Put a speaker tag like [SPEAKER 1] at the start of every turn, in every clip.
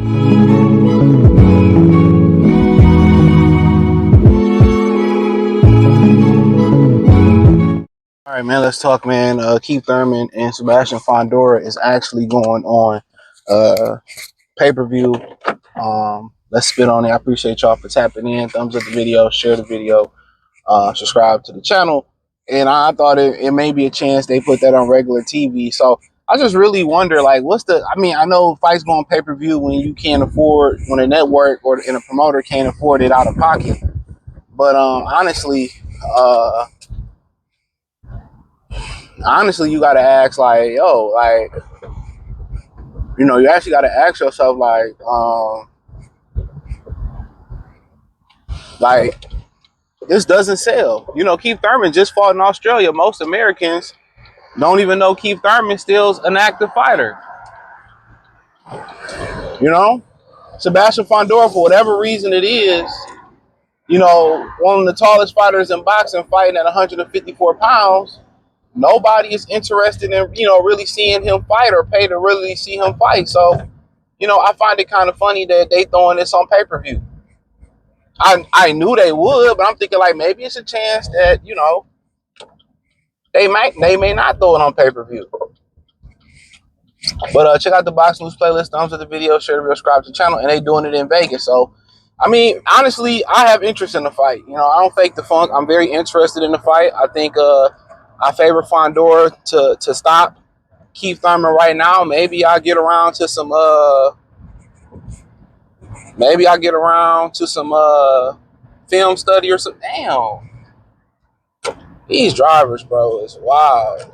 [SPEAKER 1] All right, man, let's talk, man. Keith Thurman and Sebastian Fundora is actually going on pay-per-view. Let's spit on it. I appreciate y'all for tapping in. Thumbs up the video, share the video, subscribe to the channel. And I thought it may be a chance they put that on regular TV. So I just really wonder, like, I know fights go on pay-per-view when you can't afford, when a network or a promoter can't afford it out of pocket. But uh, honestly, you got to ask, like, yo, like, you actually got to ask yourself, like, this doesn't sell. Keith Thurman just fought in Australia. Most Americans don't even know Keith Thurman still's an active fighter. Sebastian Fundora, for whatever reason it is, one of the tallest fighters in boxing, fighting at 154 pounds. Nobody is interested in, really seeing him fight or pay to really see him fight. So, I find it kind of funny that they throwing this on pay-per-view. I knew they would, but I'm thinking, like, maybe it's a chance that, they may not throw it on pay-per-view. But check out the Box News playlist, thumbs up the video, share the video, subscribe to the channel, and they doing it in Vegas. So, honestly, I have interest in the fight. I don't fake the funk. I'm very interested in the fight. I think I favor Fundora to stop Keith Thurman right now. Maybe I'll get around to some film study or something. Damn. These drivers, bro, is wild.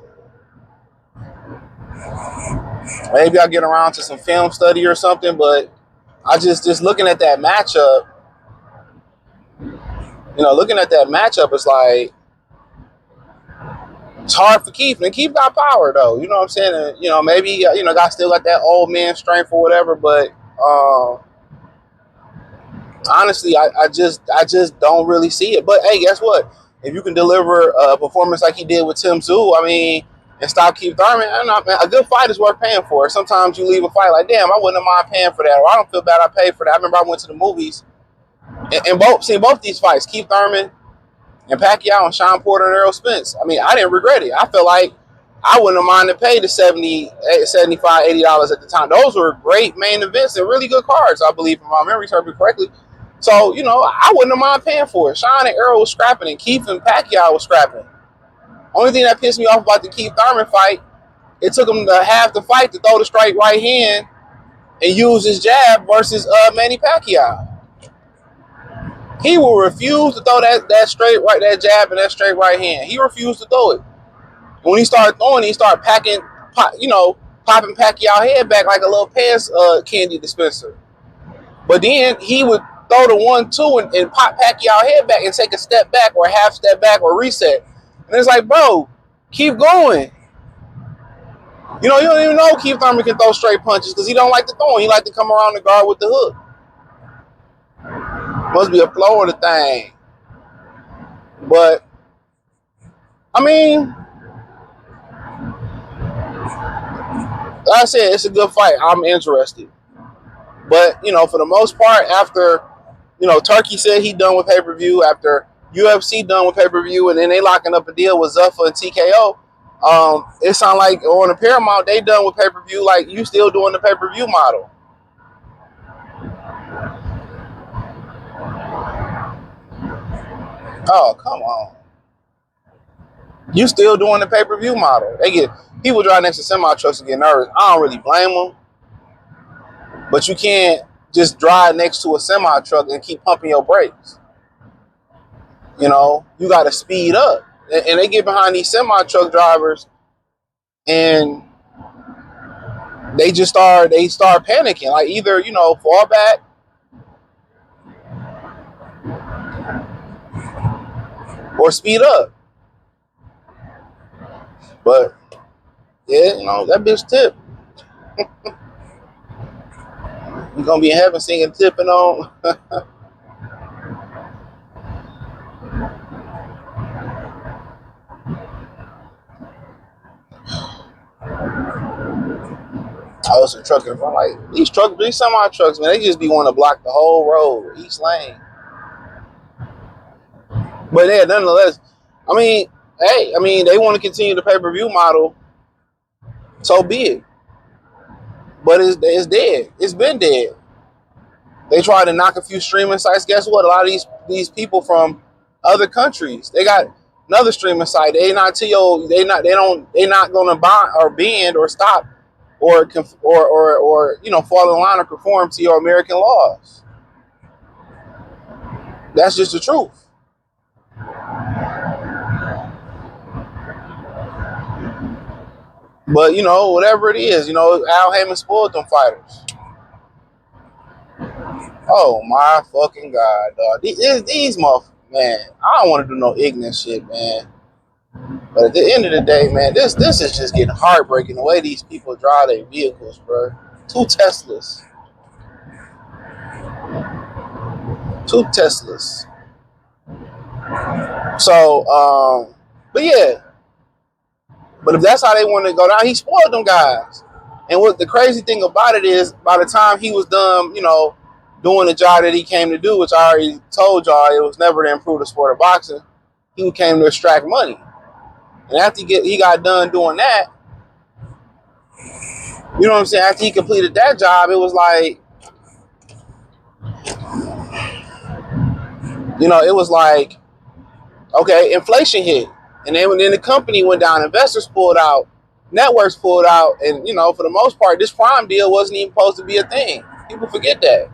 [SPEAKER 1] Maybe I'll get around to some film study or something, but I just looking at that matchup, it's like, it's hard for Keith. And Keith got power, though. You know what I'm saying? And, maybe, got still got that old man strength or whatever, but honestly, I just don't really see it. But hey, guess what? If you can deliver a performance like he did with Tim Tszyu, and stop Keith Thurman, a good fight is worth paying for. Sometimes you leave a fight like, damn, I wouldn't mind paying for that, or I don't feel bad I paid for that. I remember I went to the movies and seen both these fights, Keith Thurman and Pacquiao and Sean Porter and Errol Spence. I didn't regret it. I felt like I wouldn't have minded pay the $70, $75, $80 at the time. Those were great main events and really good cards, I believe, if my memory serves me correctly. So, I wouldn't have mind paying for it. Sean and Errol was scrapping, and Keith and Pacquiao was scrapping. Only thing that pissed me off about the Keith Thurman fight, it took him to half the fight to throw the straight right hand and use his jab versus Manny Pacquiao. He will refuse to throw that straight right, that jab and that straight right hand. He refused to throw it. When he started throwing, he started popping Pacquiao head back like a little pants candy dispenser. But then he would throw the 1-2 and pop Pacquiao head back and take a step back or a half step back or reset. And it's like, bro, keep going. You don't even know Keith Thurman can throw straight punches because he don't like to throw. He like to come around the guard with the hook. Must be a flow of the thing. But, like I said, it's a good fight. I'm interested. But, for the most part, after, Turkey said he done with pay-per-view, after UFC done with pay-per-view, and then they locking up a deal with Zuffa and TKO, it sounds like on the Paramount, they done with pay-per-view, like you still doing the pay-per-view model. Oh, come on. You still doing the pay-per-view model. They get people drive next to semi-trucks and get nervous. I don't really blame them. But you can't just drive next to a semi-truck and keep pumping your brakes. You got to speed up. And they get behind these semi-truck drivers and they start panicking. Like either, fall back or speed up. But, yeah, that bitch tip. You're going to be in heaven singing tipping on. I busting truck in front. Like these semi trucks, man, they just be wanting to block the whole road, each lane. But yeah, nonetheless, I mean, hey, I mean, they want to continue the pay-per-view model, so be it. But it's dead. It's been dead. They tried to knock a few streaming sites. Guess what? A lot of these people from other countries, they got another streaming site. They not gonna buy or bend or stop or fall in line or conform to your American laws. That's just the truth. But whatever it is, Al Heyman spoiled them fighters. Oh my fucking god, dog! These motherfuckers, man. I don't want to do no ignorant shit, man. But at the end of the day, man, this is just getting heartbreaking the way these people drive their vehicles, bro. Two Teslas. So, but yeah. But if that's how they want to go down, he spoiled them guys. And what the crazy thing about it is, by the time he was done, doing the job that he came to do, which I already told y'all, it was never to improve the sport of boxing. He came to extract money. And after he got done doing that, you know what I'm saying? After he completed that job, it was like, okay, inflation hit. And then when the company went down, investors pulled out, networks pulled out, and for the most part, this Prime deal wasn't even supposed to be a thing. People forget that.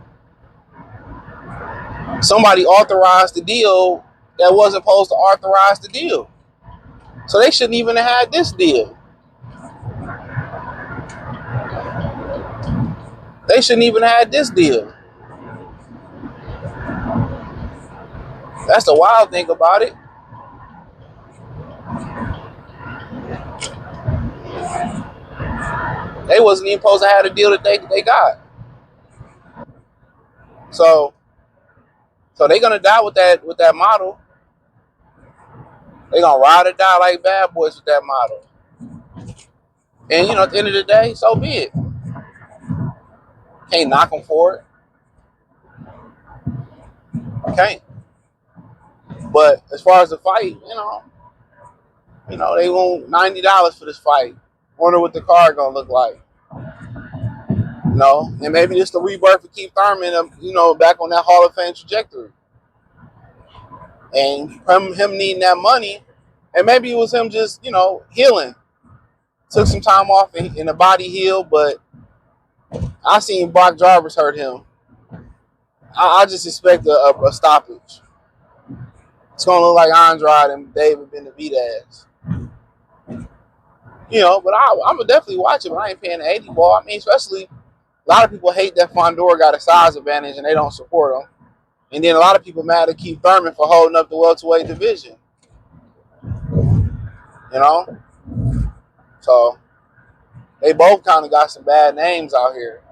[SPEAKER 1] Somebody authorized the deal that wasn't supposed to authorize the deal. So they shouldn't even have had this deal. They shouldn't even have had this deal. That's the wild thing about it. They wasn't even supposed to have the deal that they got. So they're gonna die with that model. They're gonna ride or die like bad boys with that model. And at the end of the day, so be it. Can't knock them for it. Can't. But as far as the fight, they want $90 for this fight. Wonder what the card gonna look like. And maybe just the rebirth for Keith Thurman, back on that Hall of Fame trajectory. And him needing that money, and maybe it was him just, healing. Took some time off and the body healed, but I seen Brock Jarvis hurt him. I just expect a stoppage. It's gonna look like Andrade and David Benavidez. But I'm gonna definitely watch it, but I ain't paying the 80 ball. I mean, especially a lot of people hate that Fundora got a size advantage and they don't support him. And then a lot of people mad at Keith Thurman for holding up the welterweight division. So they both kind of got some bad names out here.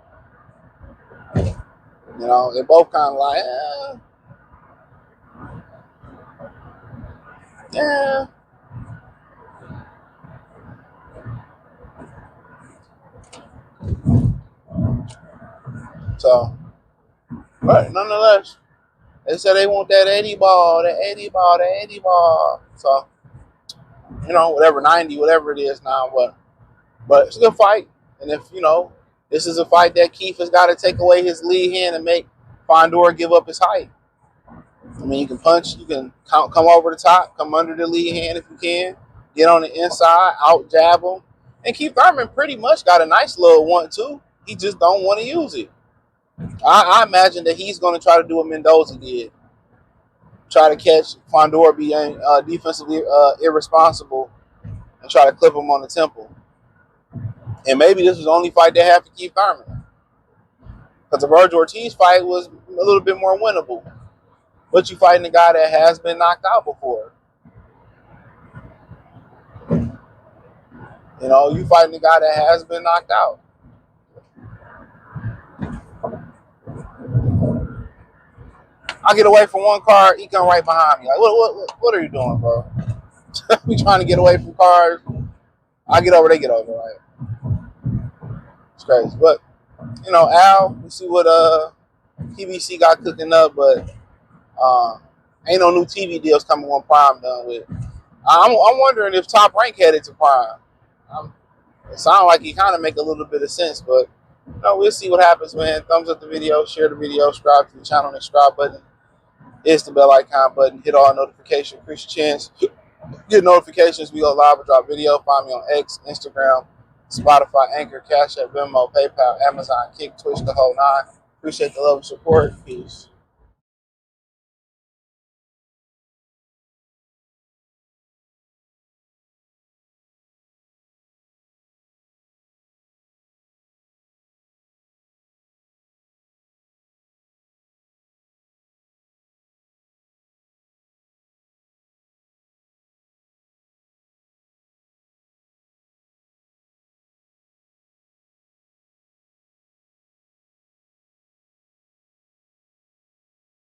[SPEAKER 1] They both kind of like, yeah. So, but nonetheless, they said they want that 80 ball, that 80 ball, that 80 ball. So, whatever, 90, whatever it is now. But it's a good fight. And if, this is a fight that Keith has got to take away his lead hand and make Fundora give up his height. I mean, you can punch, you can come over the top, come under the lead hand if you can, get on the inside, out jab him. And Keith Thurman pretty much got a nice little 1-2. He just don't want to use it. I imagine that he's going to try to do what Mendoza did. Try to catch Fundora being defensively irresponsible and try to clip him on the temple. And maybe this was the only fight they had for Keith Thurman. Because the Virgil Ortiz fight was a little bit more winnable. But you fighting a guy that has been knocked out before. You fighting a guy that has been knocked out. I get away from one card, he come right behind me. Like, what are you doing, bro? We trying to get away from cards. I get over, they get over, right? It's crazy. But, you know, Al, we see what PBC got cooking up, but ain't no new TV deals coming when Prime done with. I'm wondering if Top Rank headed to Prime. It sounds like he kind of make a little bit of sense, but you know, we'll see what happens, man. Thumbs up the video, share the video, subscribe to the channel, and the subscribe button is the bell icon button. Hit all notifications. Increase your chance. Get notifications. We go live or drop video. Find me on X, Instagram, Spotify, Anchor, Cash App, Venmo, PayPal, Amazon, Kick, Twitch, the whole nine. Appreciate the love and support. Peace.